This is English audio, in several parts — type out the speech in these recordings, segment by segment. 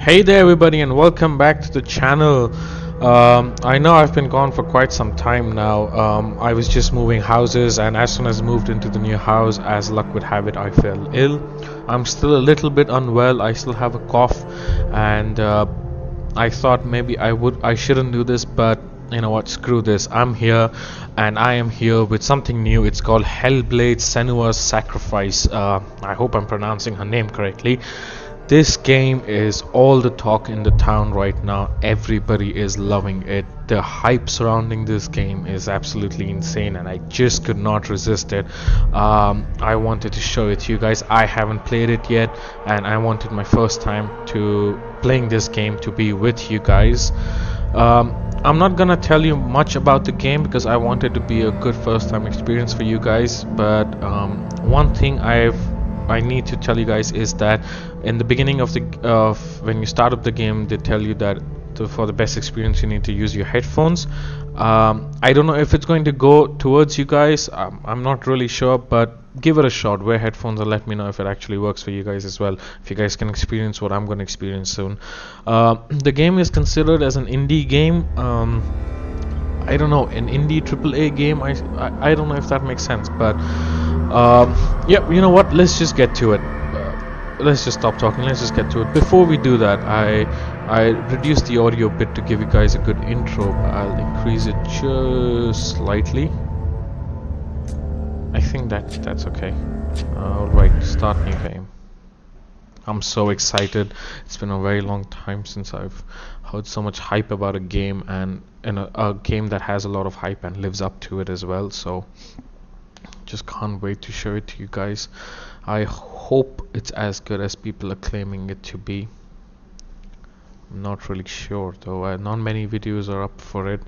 Hey there everybody and welcome back to the channel. I know I've been gone for quite some time now. I was just moving houses, and as soon as I moved into the new house, as luck would have it, I fell ill. I'm still a little bit unwell. I still have a cough, and I thought maybe I shouldn't do this, but you know what, screw this. I'm here, and I am here with something new. It's called HELLBLADE SENUA'S Sacrifice. I hope I'm pronouncing her name correctly. This game is all the talk in the town right now. Everybody is loving it. The hype surrounding this game is absolutely insane, and I just could not resist it. I wanted to show it to you guys. I haven't played it yet, and I wanted my first time to playing this game to be with you guys. I'm not gonna tell you much about the game because I wanted to be a good first time experience for you guys, but one thing I need to tell you guys is that in the beginning of when you start up the game, they tell you that for the best experience you need to use your headphones. I don't know if it's going to go towards you guys. I'm not really sure, but give it a shot. Wear headphones and let me know if it actually works for you guys as well, if you guys can experience what I'm going to experience soon. The game is considered as an indie game. I don't know, an indie AAA game. I don't know if that makes sense, but yeah, you know what, let's just get to it. Let's just stop talking, let's just get to it. Before we do that, I reduced the audio bit to give you guys a good intro. I'll increase it just slightly. I think that's okay. Alright, start new game. I'm so excited. It's been a very long time since I've heard so much hype about a game, and a game that has a lot of hype and lives up to it as well. So just can't wait to show it to you guys. I hope it's as good as people are claiming it to be. I'm not really sure though. Not many videos are up for it.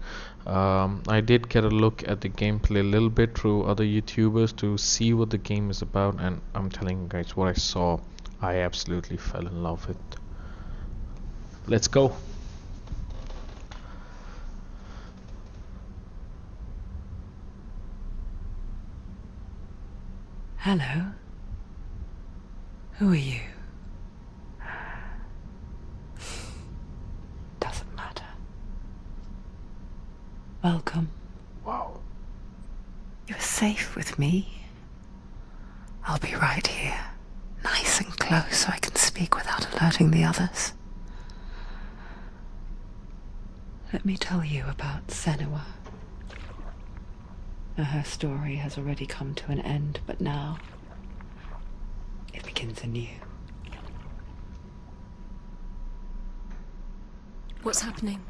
I did get a look at the gameplay a little bit through other YouTubers to see what the game is about, and I'm telling you guys, what I saw, I absolutely fell in love with. Let's go. Hello. Who are you? Doesn't matter. Welcome. Wow. You're safe with me. I'll be right here, nice and close, so I can speak without alerting the others. Let me tell you about Senua. Her story has already come to an end, but now it begins anew. What's happening?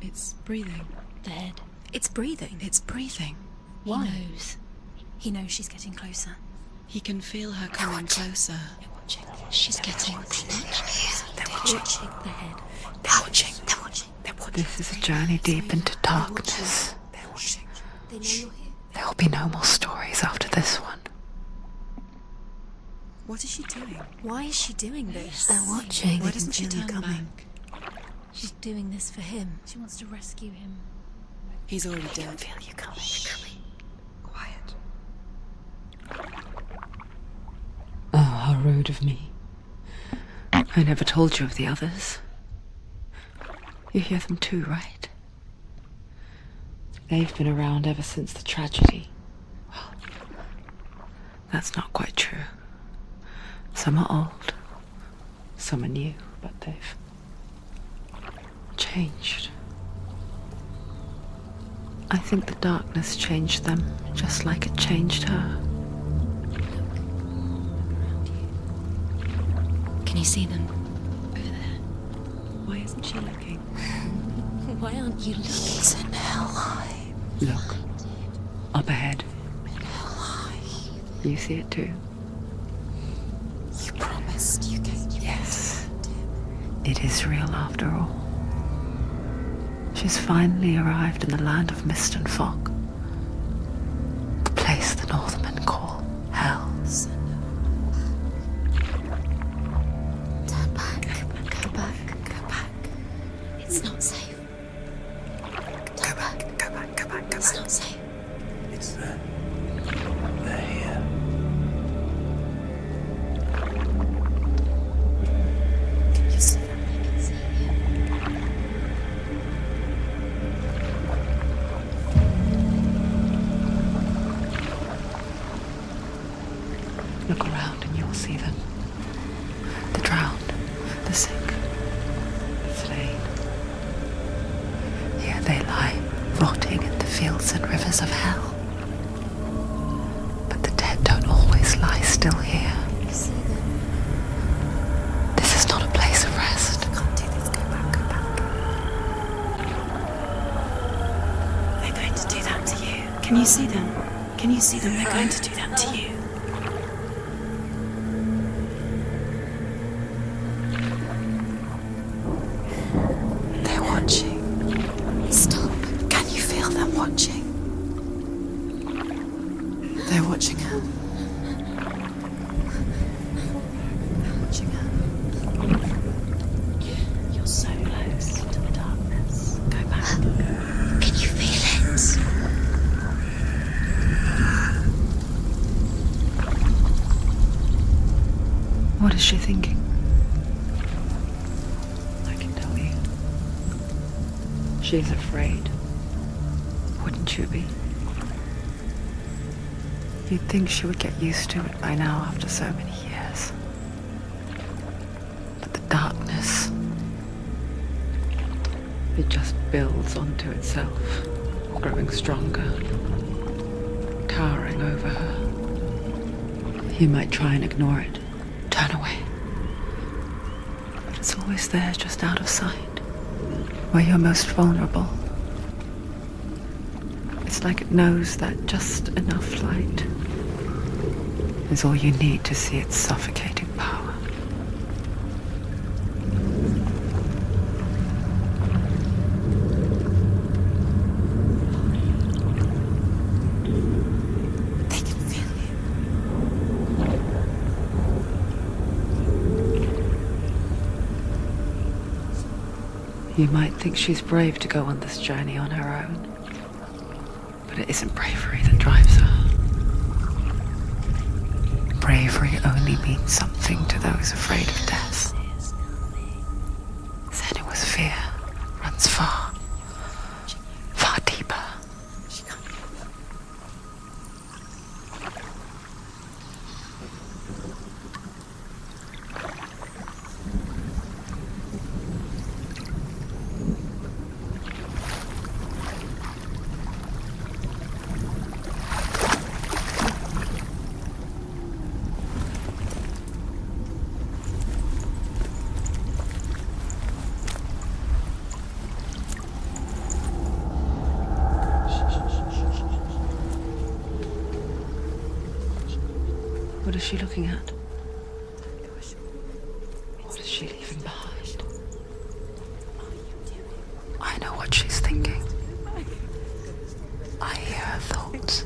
It's breathing. The head. It's breathing. It's breathing. Why? He knows. He knows she's getting closer. He can feel her coming closer. They're watching. She's getting closer. They're watching the head. They're watching. They're watching. They're watching. This is a journey deep into darkness. They're watching. They know you're here. There will be no more stories after this one. What is she doing? Why is she doing this? They're watching. Why doesn't she turn back? She's doing this for him. She wants to rescue him. He's already dead. Feel you coming. Quiet. Oh, how rude of me. I never told you of the others. You hear them too, right? They've been around ever since the tragedy. Well, that's not quite true. Some are old, some are new, but they've changed. I think the darkness changed them, just like it changed her. Can you see them? Over there. Why isn't she looking? Why aren't you looking? He's in hell. Look, up ahead. You see it too? You promised you could. Yes. It is real after all. She's finally arrived in the land of mist and fog. The place the Northmen call hell. Turn back. Go back. Go back. It's not safe. Go back. Go back. Go back. Go It's back. not safe. It's there. They're here. You see them? Look around and you'll see them. The drowned, the sick, the slain. Here they lie, rotting in the fields and rivers of hell. But the dead don't always lie still here. You see them? This is not a place of rest. I can't do this. Go back, go back. They're going to do that to you. Can you see them? Can you see them? They're going to do that to you. They're watching. Stop. Can you feel them watching? They're watching her. They're watching her. You're so close to the darkness. Go back. Can you feel it? What is she thinking? I can tell you. She's afraid. Wouldn't you be? You'd think she would get used to it by now after so many years. But the darkness, it just builds onto itself, growing stronger, towering over her. You might try and ignore it, turn away. But it's always there, just out of sight, where you're most vulnerable. It's like it knows that just enough light is all you need to see its suffocating power. They can feel you. You might think she's brave to go on this journey on her own, but it isn't bravery that drives her. Bravery only means something to those afraid of death. Senua's fear runs far, far deeper. What is she looking at? What is she leaving behind? I know what she's thinking. I hear her thoughts.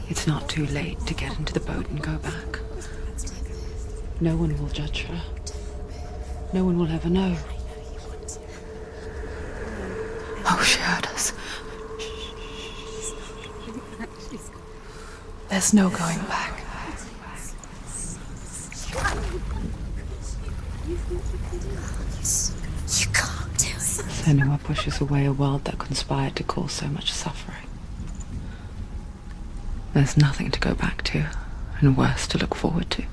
It's not too late to get into the boat and go back. No one will judge her. No one will ever know. Oh, she heard us. There's no going back. You can't do it. Senua pushes away a world that conspired to cause so much suffering. There's nothing to go back to, and worse to look forward to.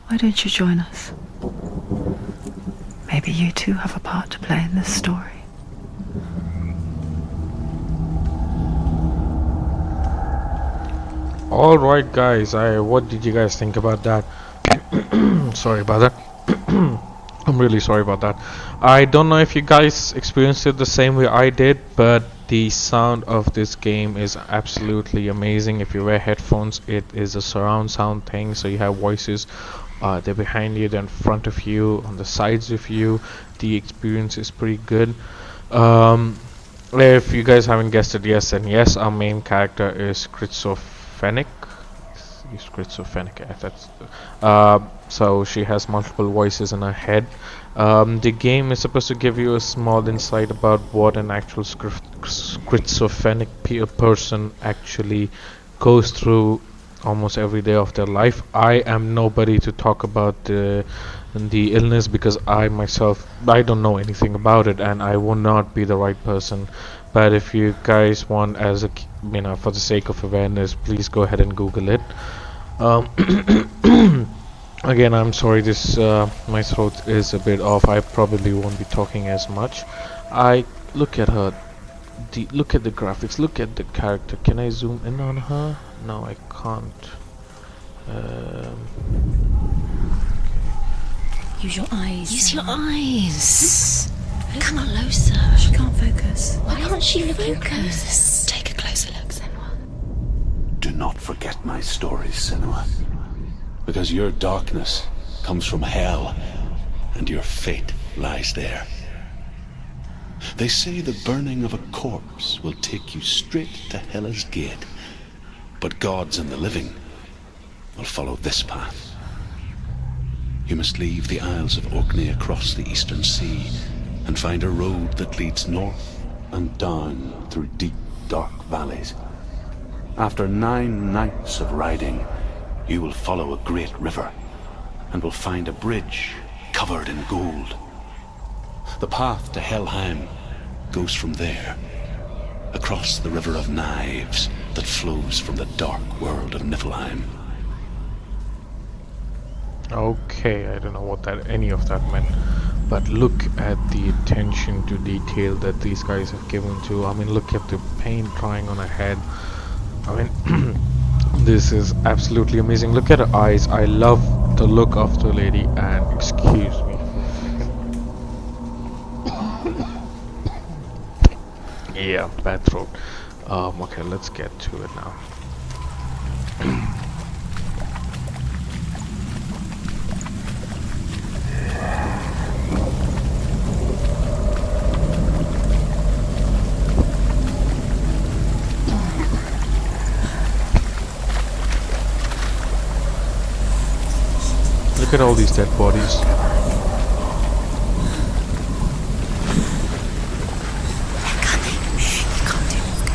Why don't you join us? Maybe you too have a part to play in this story. Alright guys, what did you guys think about that? Sorry about that. I'm really sorry about that. I don't know if you guys experienced it the same way I did, but the sound of this game is absolutely amazing. If you wear headphones, it is a surround sound thing, so you have voices, they're behind you, they're in front of you, on the sides of you. The experience is pretty good. If you guys haven't guessed it, yes, and yes, our main character is schizophrenic. Yeah, that's so she has multiple voices in her head. The game is supposed to give you a small insight about what an actual schizophrenic person actually goes through almost every day of their life. I am nobody to talk about the illness, because I myself, I don't know anything about it, and I will not be the right person but if you guys want, as a for the sake of awareness, please go ahead and Google it. Again, I'm sorry, this my throat is a bit off. I probably won't be talking as much. I look at her. Look at the graphics. Look at the character. Can I zoom in on her? No, I can't. Use your eyes. Use your eyes. Come closer. She can't focus. Why can't she focus? Take a closer look, Senua. Do not forget my stories, Senua. Because your darkness comes from hell, and your fate lies there. They say the burning of a corpse will take you straight to Hela's gate, but gods and the living will follow this path. You must leave the Isles of Orkney across the eastern sea and find a road that leads north and down through deep, dark valleys. After 9 nights of riding, you will follow a great river and will find a bridge covered in gold. The path to Helheim goes from there, across the River of Knives that flows from the dark world of Niflheim. Okay, I don't know what any of that meant, but look at the attention to detail that these guys have given to. I mean, look at the paint drying on her head. I mean, this is absolutely amazing. Look at her eyes. I love the look of the lady. And excuse me. Yeah, bad throat. Okay, let's get to it now. Look at all these dead bodies.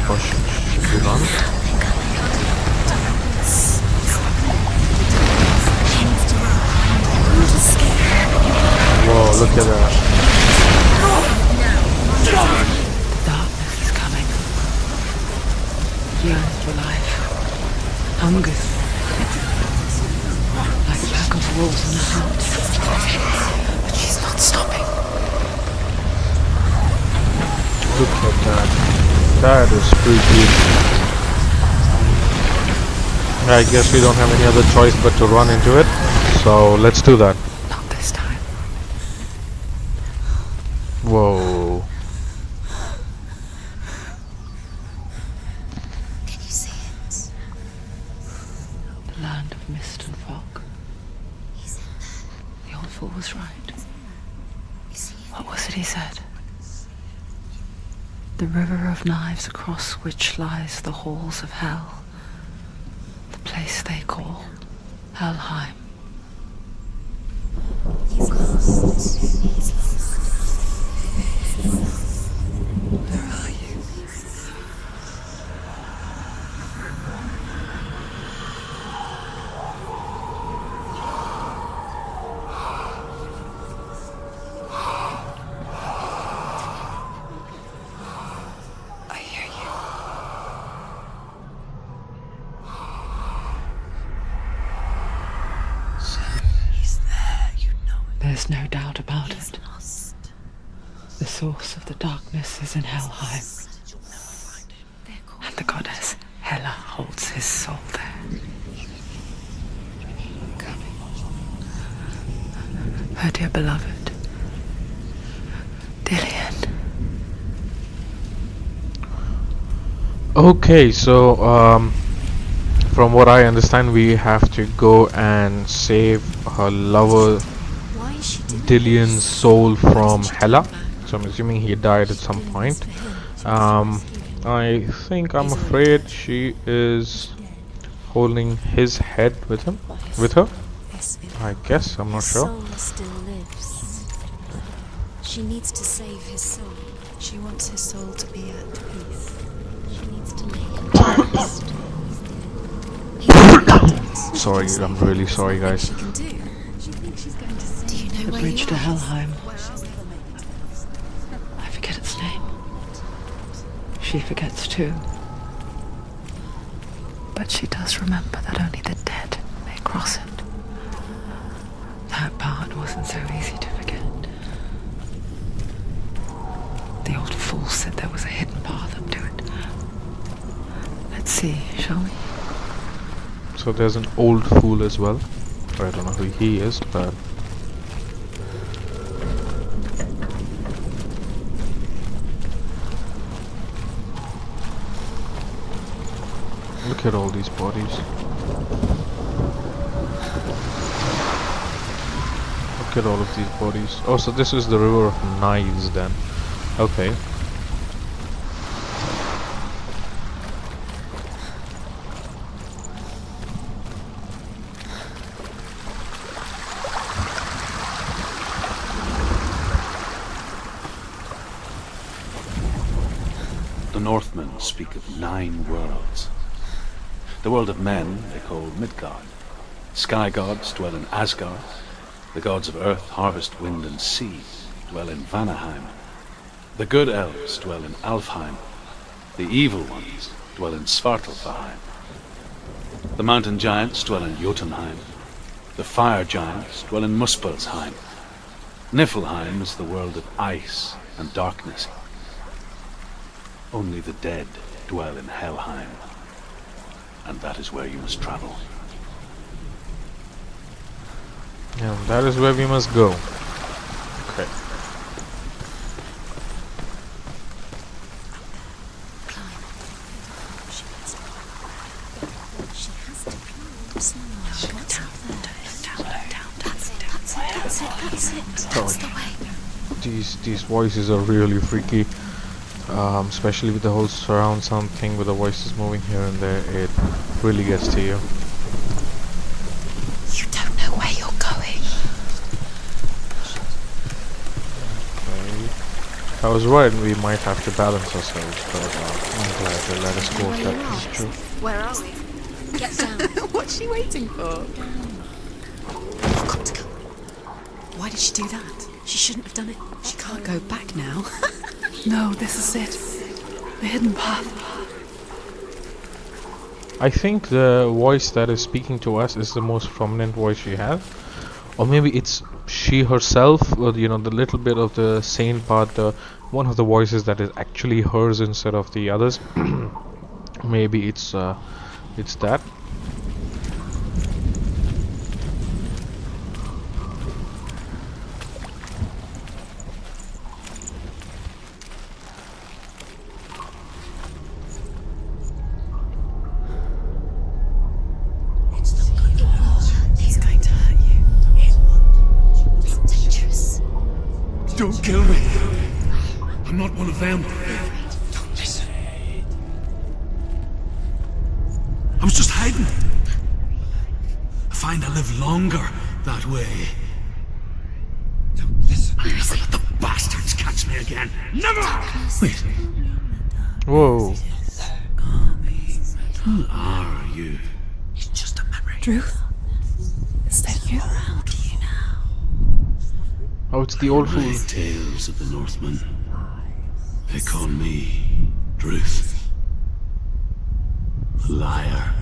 Oh, should we run? Whoa, look at that. Darkness is coming. Yearns for life. Hungers. Like a pack of wolves in a hunt. But she's not stopping. Look at that. That is spooky. I guess we don't have any other choice but to run into it. So let's do that. Not this time. Whoa. Can you see it? The land of mist and fog. He's in there. The old fool was right. You see it? What was it he said? The river of knives across which lies the halls of hell. The place they call Helheim. He's lost. He's lost. Where are you? I hear you. He's there. You know it. There's no doubt about He's it. lost. The source of the darkness is in Helheim, You'll never find him. They're called. and the goddess Hela holds his soul there. Her dear beloved, Dillian. Okay, so from what I understand, we have to go and save her lover Why is she doing Dillian's this? soul from Why did she Hela. do that? So I'm assuming he died at some Doing point. this for him. I think I'm afraid she is holding his head with her. Yes, I guess, I'm not his sure. soul still lives. She needs to save his soul. She wants his soul to be at peace. She needs to lay him to rest. He's dead. Sorry, I'm really sorry, guys. She can do. She thinks she's going to save. Do you know The where bridge he to lies? Helheim. Well, she'll never make it. I forget its name. she forgets too. But she does remember that only the dead may cross it. That part wasn't so easy to forget. The old fool said there was a hidden path up to it. Let's see, shall we? So there's an old fool as well. I don't know who he is, but look at all these bodies. Look at all of these bodies. Oh, so this is the river of knives then. Okay. The Northmen speak of 9 worlds. The world of men they call Midgard. Sky gods dwell in Asgard. The gods of earth, harvest, wind and sea dwell in Vanaheim. The good elves dwell in Alfheim. The evil ones dwell in Svartalfheim. The mountain giants dwell in Jotunheim. The fire giants dwell in Muspelheim. Niflheim is the world of ice and darkness. Only the dead dwell in Helheim, and that is where you must travel. Yeah, that is where we must go. Okay. She has to climb somewhere. That's it. That's the way. These voices are really freaky. Especially with the whole surround sound thing with the voices moving here and there, it really gets to you. You don't know where you're going. Okay. I was right, we might have to balance ourselves, but I'm glad they let us go if that is true. Where are we? Get down. What's she waiting for? You've got to go. Why did she do that? She shouldn't have done it. She can't go back now. No, this is it. The hidden path. I think the voice that is speaking to us is the most prominent voice she has. Or maybe it's she herself, or you know, the little bit of the sane part, one of the voices that is actually hers instead of the others. Maybe it's that. He's going to hurt you. It's dangerous. Don't kill me! I'm not one of them. Don't listen. I was just hiding. I find I live longer that way. Don't listen. I'll never let the bastards catch me again. Never! Wait, Whoa. who are you? It's just a memory. Druth? Is that you? Oh, it's the old fool. The tales of the Northmen. They call me Druth. A liar.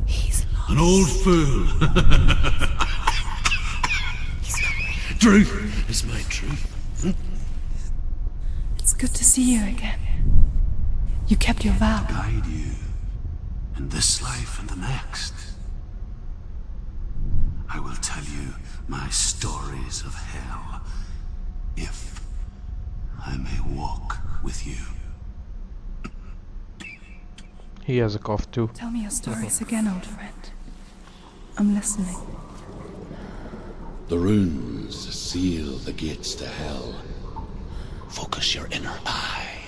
He's lost. An old fool. Truth is my truth. It's good to see you again. You kept your vow. Guide you in this life and the next. I will tell you my stories of hell, if I may walk with you. He has a cough too. Tell me your stories again, old friend. I'm listening. The runes seal the gates to hell. Focus your inner eye,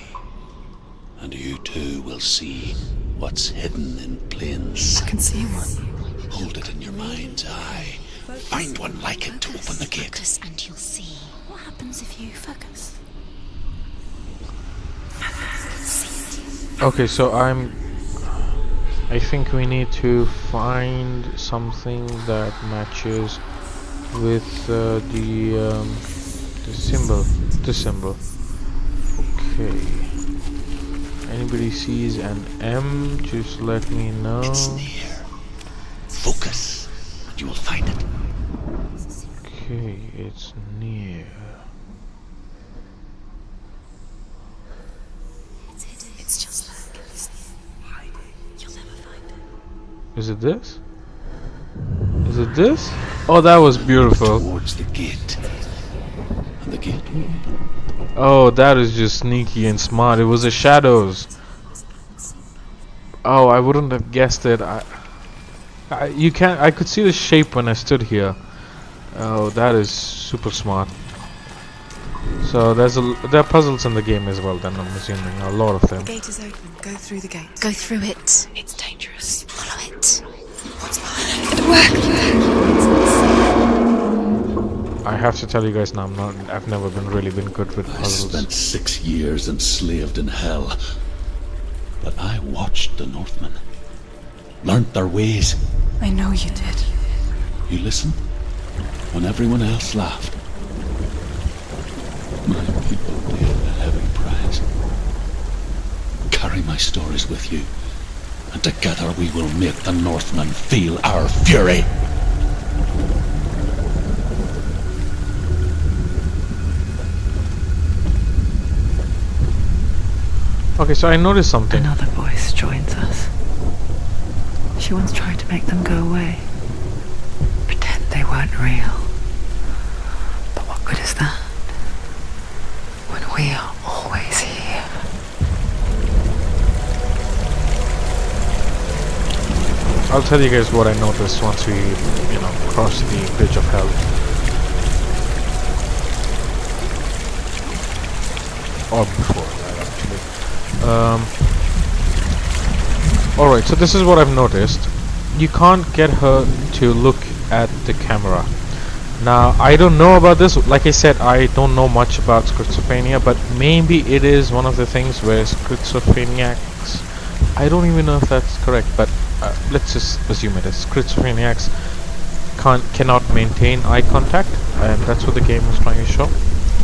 and you too will see what's hidden in plain I sight. can see one. Hold it in your mind's eye. Find one like it to open the gate. Focus and you'll see. What happens if you focus? Okay, so I think we need to find something that matches with the symbol. This symbol. Okay. Anybody sees an M, just let me know. It's near. Focus, and you will find it. Okay, it's near. It's hidden. It's just like you'll never find it. Is it this? Is it this? Oh, that was beautiful. Towards the gate. And the gate will open. Oh, that is just sneaky and smart. It was the shadows. Oh, I wouldn't have guessed it. I could see the shape when I stood here. Oh, that is super smart. So there are puzzles in the game as well. Then I'm assuming a lot of them. The gate is open. Go through the gate. Go through it. It's dangerous. Follow it. What's behind it? I have to tell you guys now, I've never really been good with I puzzles. spent 6 years enslaved in hell. But I watched the Northmen. Learnt their ways. I know you did. You listened when everyone else laughed. My people paid a heavy price. Carry my stories with you, and together we will make the Northmen feel our fury. Okay, so I noticed something. Another voice joins us. She once tried to make them go away. Pretend they weren't real. But what good is that? When we are always here. I'll tell you guys what I noticed once we, cross the bridge of hell. Or before that, actually. Alright, so this is what I've noticed. You can't get her to look at the camera. Now, I don't know about this. Like I said, I don't know much about schizophrenia, but maybe it is one of the things where schizophreniacs... I don't even know if that's correct, but let's just assume it is. Schizophreniacs cannot maintain eye contact, and that's what the game is trying to show.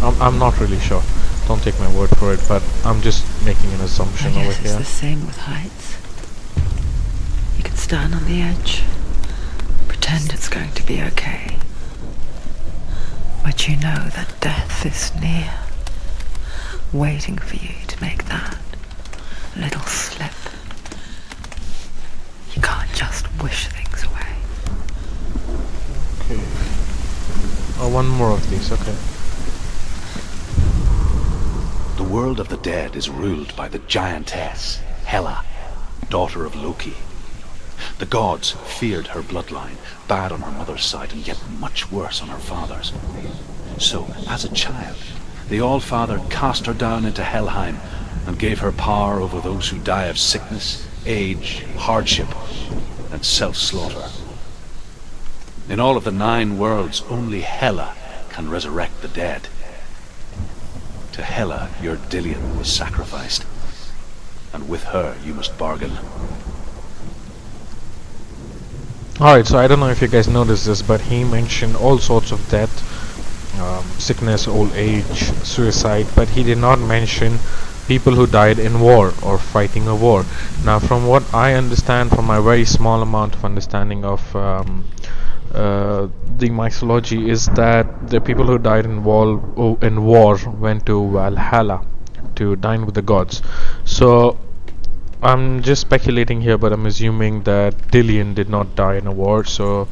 I'm not really sure. Don't take my word for it, but I'm just making an assumption I over guess it's here. the same with heights. You can stand on the edge, pretend it's going to be okay, but you know that death is near, waiting for you to make that little slip. You can't just wish things away. Okay. Oh, one more of these, okay. The world of the dead is ruled by the giantess, Hela, daughter of Loki. The gods feared her bloodline, bad on her mother's side and yet much worse on her father's. So, as a child, the All-Father cast her down into Helheim and gave her power over those who die of sickness, age, hardship, and self-slaughter. In all of the 9 worlds, only Hela can resurrect the dead. To Hela, your Dillion was sacrificed, and with her you must bargain. Alright, so I don't know if you guys noticed this, but he mentioned all sorts of death, sickness, old age, suicide, but he did not mention people who died in war or fighting a war. Now, from what I understand, from my very small amount of understanding of the mythology, is that the people who died in war went to Valhalla to dine with the gods. So I'm just speculating here, but I'm assuming that Dillion did not die in a war, so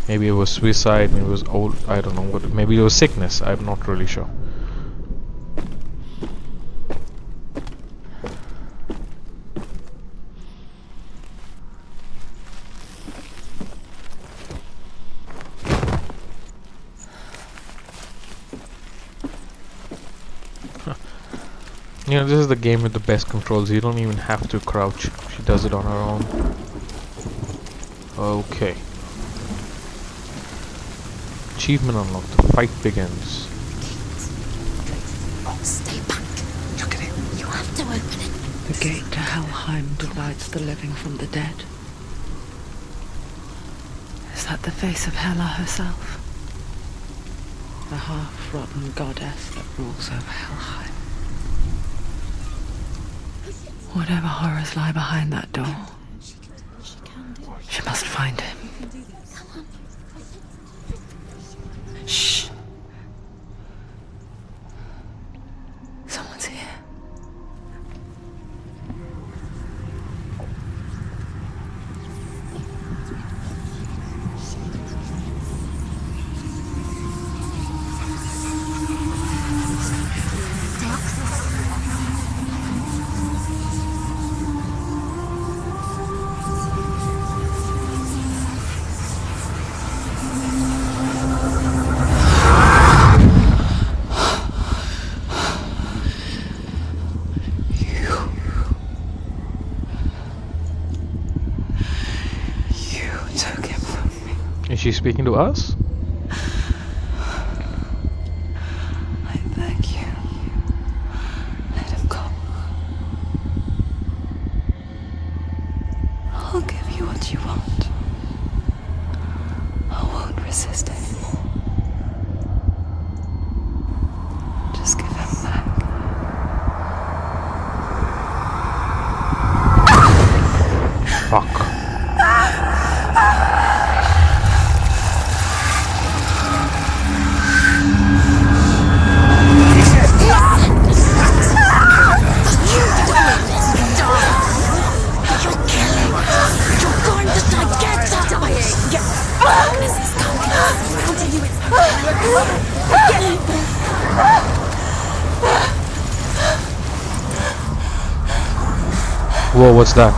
maybe it was suicide, maybe it was old, I don't know, but maybe it was sickness, I'm not really sure. You know, this is the game with the best controls. You don't even have to crouch. She does it on her own. Okay. Achievement unlocked. The fight begins. Oh, stay back. Look at it. You have to open it. The gate to Helheim divides the living from the dead. Is that the face of Hela herself? The half-rotten goddess that rules over Helheim. Whatever horrors lie behind that door, she must find him. Shh. Someone's here. Is she speaking to us? I beg you, let him go. I'll give you what you want. I won't resist anymore. Just give him back. Fuck. Whoa, what's that?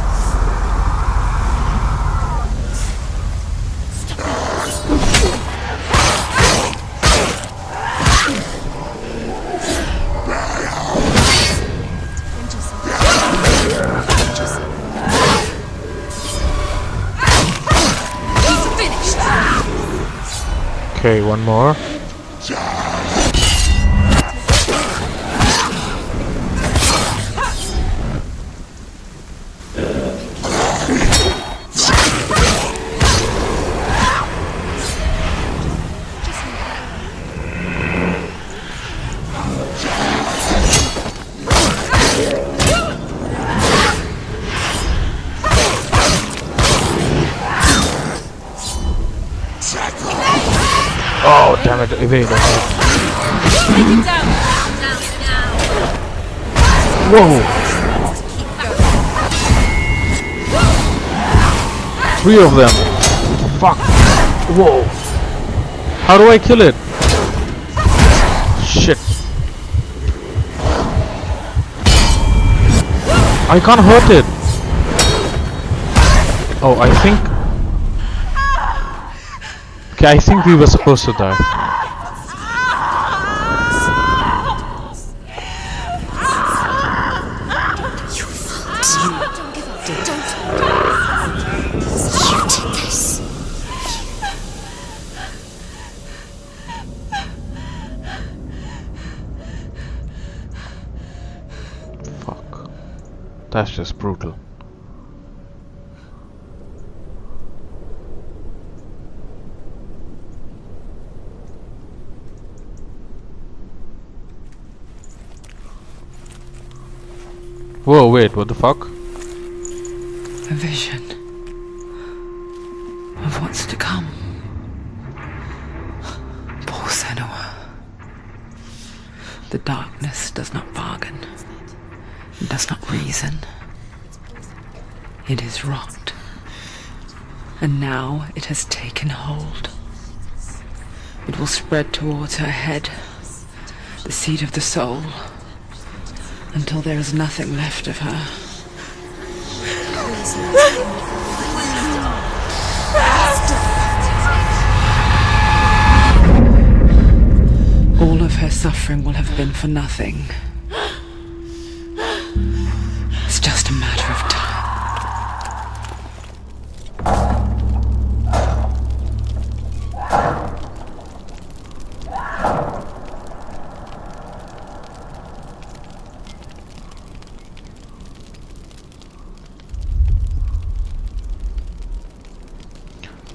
Okay, one more. Oh, damn it, evade. Whoa! 3 of them. Fuck. Whoa. How do I kill it? Shit. I can't hurt it. Oh, I think... Okay, I think we were supposed to die. Fuck. That's just brutal. Whoa, wait, what the fuck? A vision of what's to come. Poor Senua. The darkness does not bargain. It does not reason. It is wrought. And now it has taken hold. It will spread towards her head, the seat of the soul, until there is nothing left of her. All of her suffering will have been for nothing. It's just a matter of time.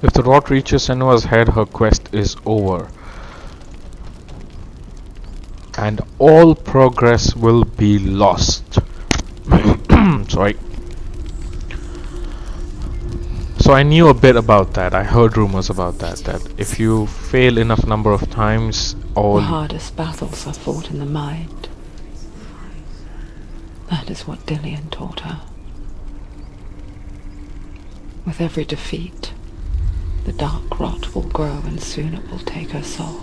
If the rod reaches Senua's head, her quest is over. And all progress will be lost. So I knew a bit about that. I heard rumors about that. That if you fail enough number of times, all The hardest battles are fought in the mind. That is what Dillian taught her. With every defeat, the dark rot will grow and soon it will take her soul.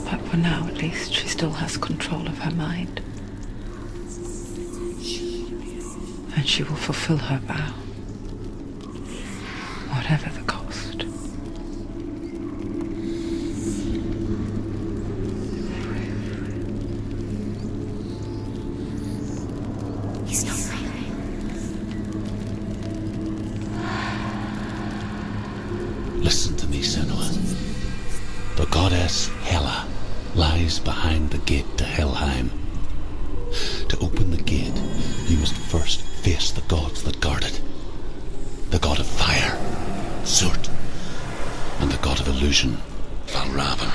But for now, at least, she still has control of her mind. And she will fulfill her vow, whatever the cost. He's not real. Listen to me, Senua. The goddess Hela lies behind the gate to Helheim. To open the gate, you must first face the gods that guard it. The god of fire, Surt, and the god of illusion, Valravn.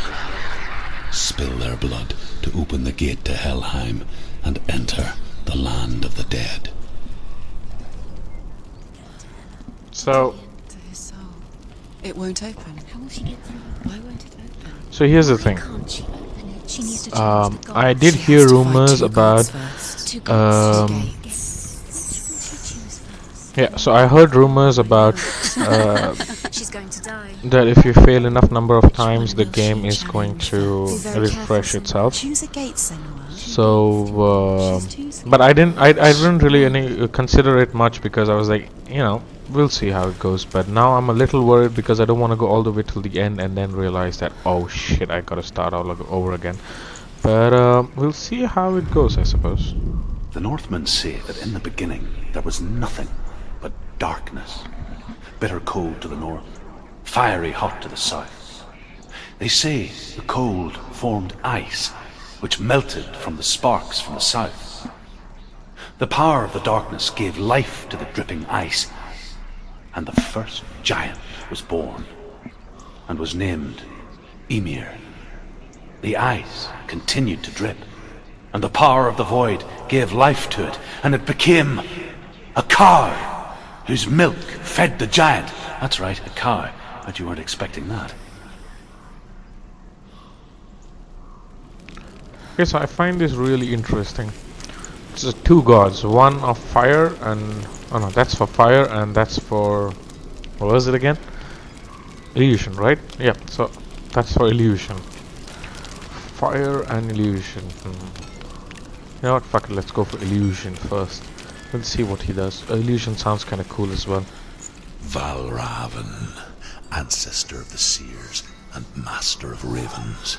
Spill their blood to open the gate to Helheim and enter the land of the dead. So To his soul. It won't open. How will she get through? Why won't it open? so here's the thing. Can't she open it? She needs to challenge the gods. I did She hear has to fight rumors two about gods first. Two gods, um, two gates. Which will she choose first? yeah. So I heard rumors about She's going to die. that if you fail enough number of times, the Will game she is going challenge to first? Be very refresh careful, itself. Choose a gate, Senua. So, She's choosing. but I didn't really consider it much because I was like, we'll see how it goes. But now I'm a little worried because I don't want to go all the way till the end and then realize that, oh shit, I gotta start all over again. But we'll see how it goes, I suppose. The Northmen say that in the beginning there was nothing but darkness. Bitter cold to the north, fiery hot to the south. They say the cold formed ice, which melted from the sparks from the south. The power of the darkness gave life to the dripping ice, and the first giant was born, and was named Ymir. The ice continued to drip, and the power of the void gave life to it, and it became a cow, whose milk fed the giant. That's right, a cow. Bet you weren't expecting that. Okay, so I find this really interesting. It's two gods, one of fire and that's for fire and that's for what was it again? Illusion, right? Yeah, so that's for illusion. Fire and illusion. You know what? Fuck it, let's go for illusion first. Let's see what he does. Illusion sounds kind of cool as well. Valravn, ancestor of the seers and master of ravens.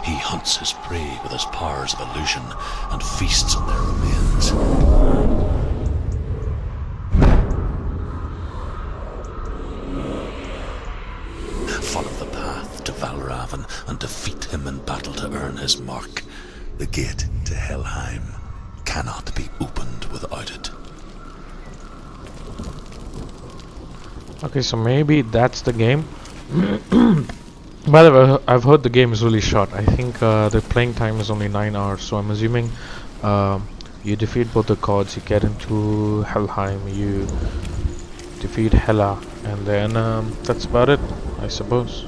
He hunts his prey with his powers of illusion and feasts on their remains. Follow the path to Valravn and defeat him in battle to earn his mark. The gate to Helheim cannot be opened without it. Okay, so maybe that's the game. By the way, I've heard the game is really short. I think the playing time is only 9 hours, so I'm assuming you defeat both the gods, you get into Helheim, you defeat Hela, and then that's about it, I suppose.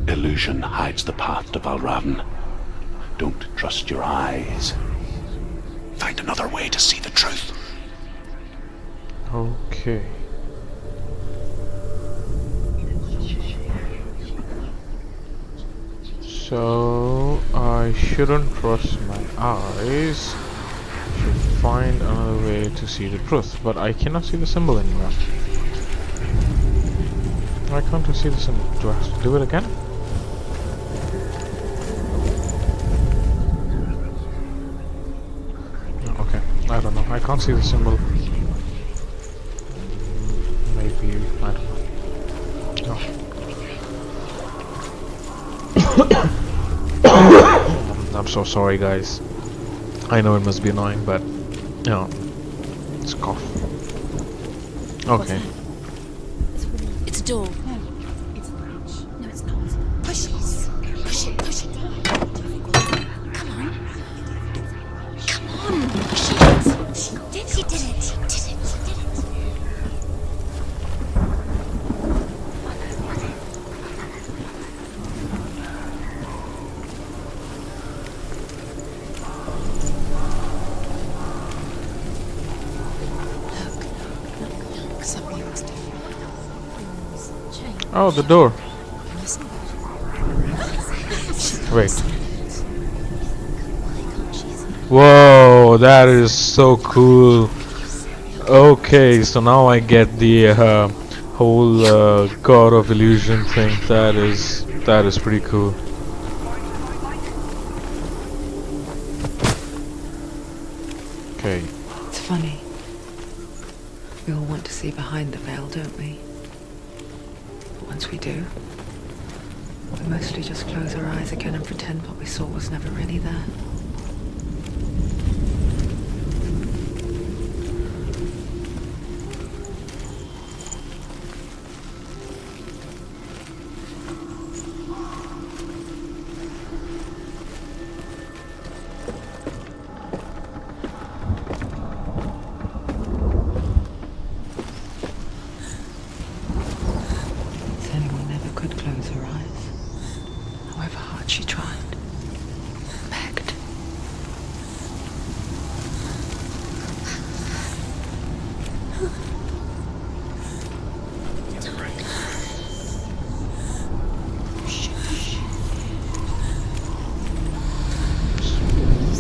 Illusion hides the path to Valravn. Don't trust your eyes. Find another way to see the truth. Okay. So I shouldn't trust my eyes. Should find another way to see the truth, but I cannot see the symbol anymore. Why can't I see the symbol? Do I have to do it again? No, okay, I don't know. I can't see the symbol. Maybe, I don't know. No. I'm so sorry, guys. I know it must be annoying, but you know, it's a cough. Okay. It's a door. No, it's a latch. No, it's not. Push it. Push it. Push it. Come on. Come on. Push it. She did it. She did it. She did it. Look, something else different. Oh, the door. Wait. Whoa, that is so cool. Okay, so now I get the whole God of Illusion thing. That is pretty cool. Okay. It's funny. We all want to see behind the veil, don't we? But once we do, we mostly just close our eyes again and pretend what we saw was never really there. Senua never could close her eyes, however hard she tried. Begged.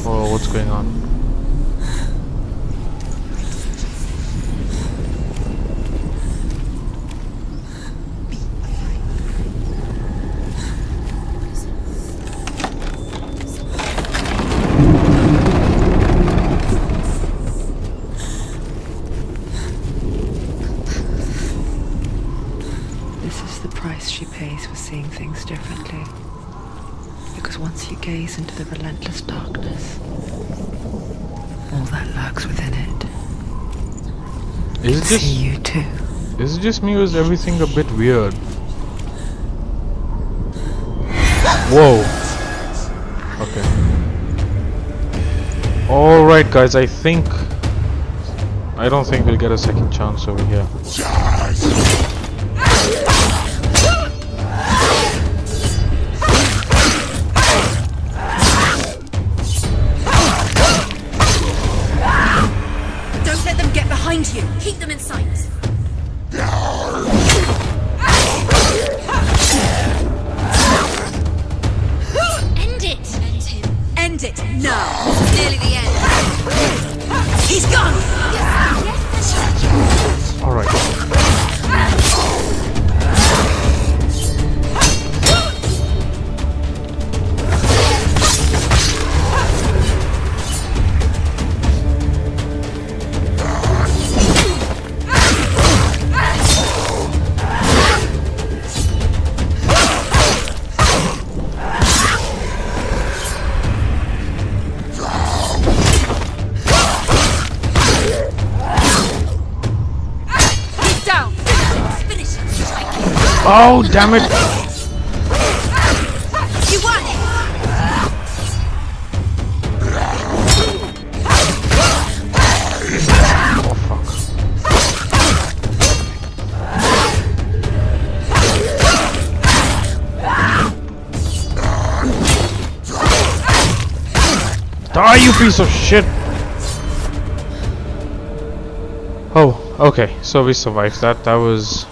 Whoa, what's going on? This is the price she pays for seeing things differently. Because once you gaze into the relentless darkness, all that lurks within it Is it see just you too. is it just me or is everything a bit weird? Whoa. Okay. Alright guys, I don't think we'll get a second chance over here. Don't let them get behind you. Keep them in sight. End it. End him. End it now. This is nearly the end. He's gone. Alright. He's down. Finish it. Oh damn it! You won. Oh fuck. Die, you piece of shit! Oh, okay, so we survived that. That was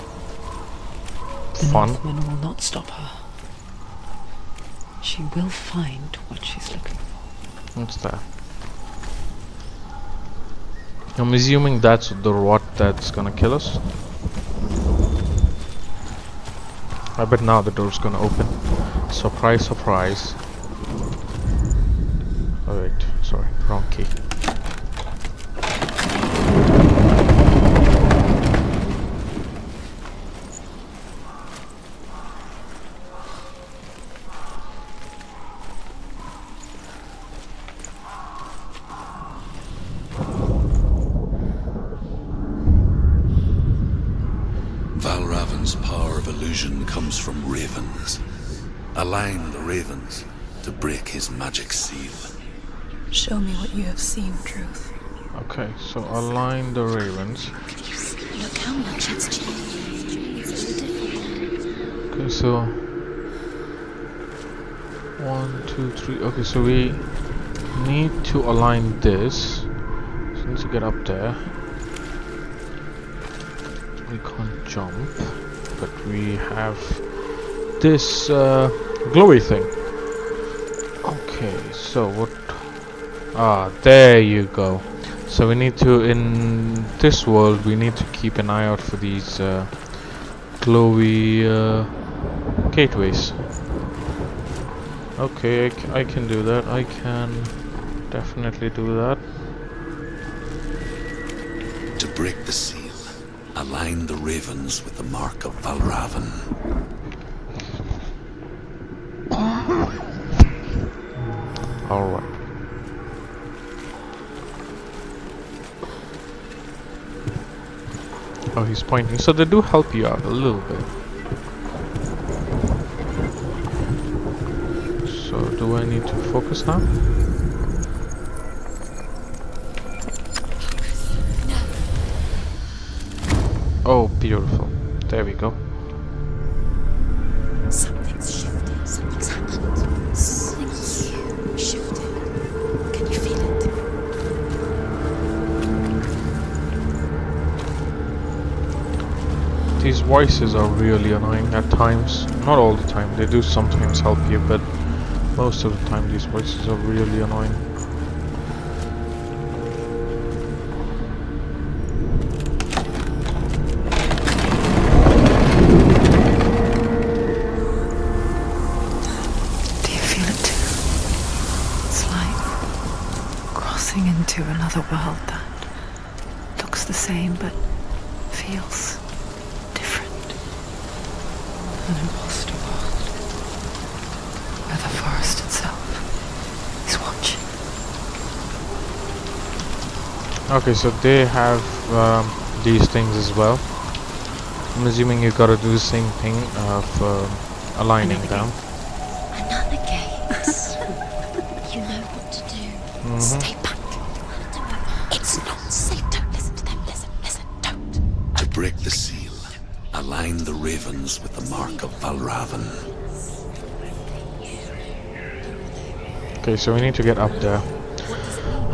The fun. Northmen will not stop her. She will find what she's looking for. What's that? I'm assuming that's the rot that's gonna kill us. I bet now the door's gonna open. Surprise, surprise. Oh wait, sorry, wrong key. Valravan's power of illusion comes from ravens. Align the ravens to break his magic seal. Show me what you have seen, Truth. Okay, so align the ravens. Look how much it's changed. It's all different. Okay, so 1, 2, 3. Okay, so we need to align this. So we need to get up there. We can't jump, but we have this glowy thing. Okay, so what? Ah, there you go. So we need to, in this world, we need to keep an eye out for these glowy gateways. Okay, I can do that. I can definitely do that. To break the seal, align the ravens with the mark of Valravan. Alright. Oh, he's pointing. So they do help you out a little bit. So do I need to focus now? Oh, beautiful. There we go. Something's shifted. Something's happened. Something's shifted. Can you feel it? These voices are really annoying at times. Not all the time. They do sometimes help you, but most of the time these voices are really annoying. Into another world that looks the same but feels different. An imposter world where the forest itself is watching. Okay, so they have these things as well. I'm assuming you gotta do the same thing of aligning them. Another gate. You know what to do. Stay back. It's not safe. Don't listen to them. Listen, don't. To break the seal, align the ravens with the mark of Valravan. Okay, so we need to get up there.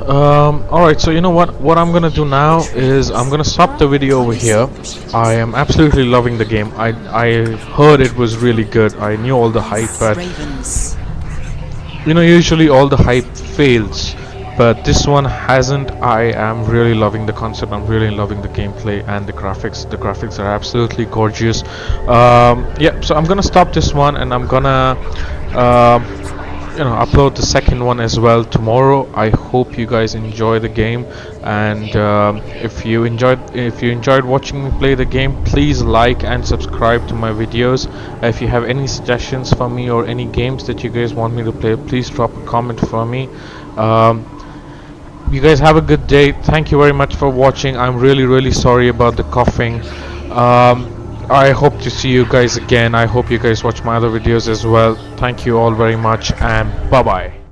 Alright, so you know what I'm gonna do now is I'm gonna stop the video over here. I am absolutely loving the game. I heard it was really good. I knew all the hype, but you know, usually all the hype fails, but this one hasn't. I am really loving the concept. I'm really loving the gameplay and the graphics. The graphics are absolutely gorgeous. Yeah, so I'm gonna stop this one, and I'm gonna upload the second one as well tomorrow. I hope you guys enjoy the game, and if you enjoyed watching me play the game, please like and subscribe to my videos. If you have any suggestions for me or any games that you guys want me to play, please drop a comment for me. You guys have a good day. Thank you very much for watching. I'm really sorry about the coughing. I hope to see you guys again. I hope you guys watch my other videos as well. Thank you all very much, and bye bye.